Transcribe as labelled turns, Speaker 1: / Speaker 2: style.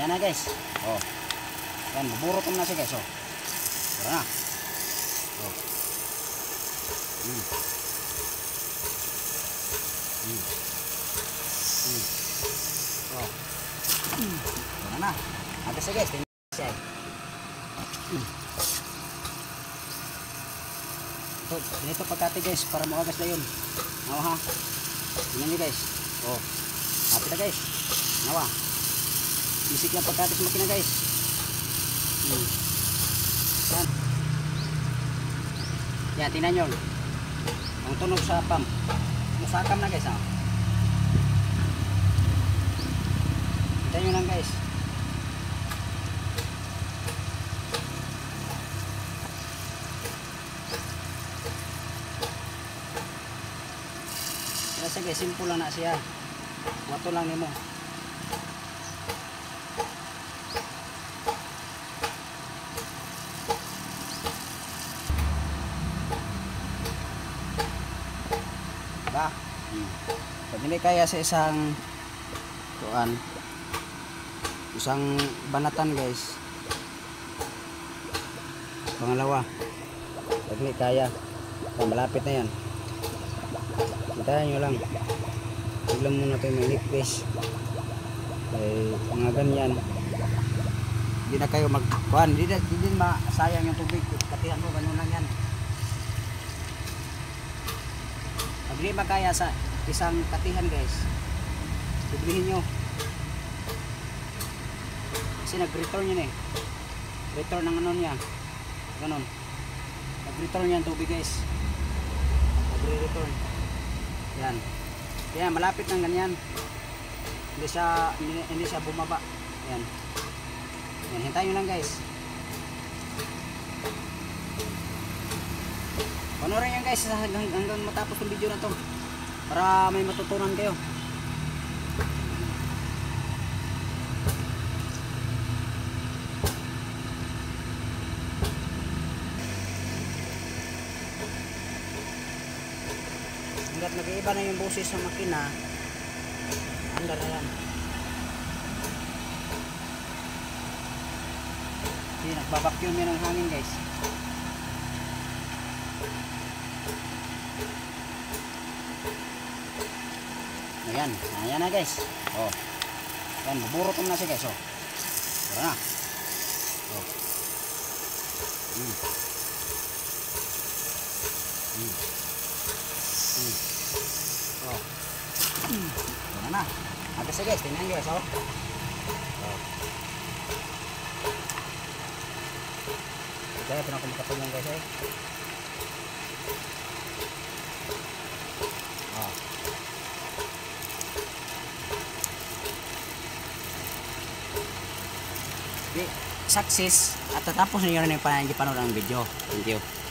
Speaker 1: ayan na guys. Oh. Yan, buburot mo na siya guys. Oh. Tara na. Oh. Oh. Tara na. Agad siya guys. Tingnan siya. Ito pagkati guys para makagas na yun. Nawa ha. Tingnan nyo guys. Oh. Hati na guys. Nawa. Bisik lang pagkati sa makina guys. Yan. Yan, tingnan nyo. Ang tunog sa pump. Musakam na guys ha. Tingnan nyo lang guys. Kasi guys, simple lang na siya. Wato lang nimo. Ba? Pag hindi kaya sa isang kuan, isang banatan guys. Pangalawa. Pag hindi kaya, malapit na yan. Hintayin nyo lang. Biglang muna tayo may lipis. Ay mga ganyan. Hindi na kayo magkuhan. Hindi din masayang yung tubig. Katihan mo, ganun lang yan. Pag hindi makaya sa isang katihan guys, librihin nyo. Kasi nag-return yun eh. Return ng ano niya. Ganun. Nag-return yan tubig guys. Nag-return. Yan. Yan, malapit ng ganyan. Hindi siya bumaba. Yan. Yan, hintayin nyo lang guys. Panoorin yan guys hanggang matapos ng video na to para may matutunan kayo. Hanggat nag-iiba na yung boses sa makina, andar na yan. Hindi, nagbabacuum yun ng hangin guys. Ayan, ayan na guys. Oh. Ayan, buburot mo na siya guys. Oh. Tara na. Oh. Oh. Tara na. Agad siya guys, tingnan guys. Oh. Oh. Kaya ito na kumakatulong guys eh. Oh. Success at tatapos niyo rin yung panood ng video. Thank you.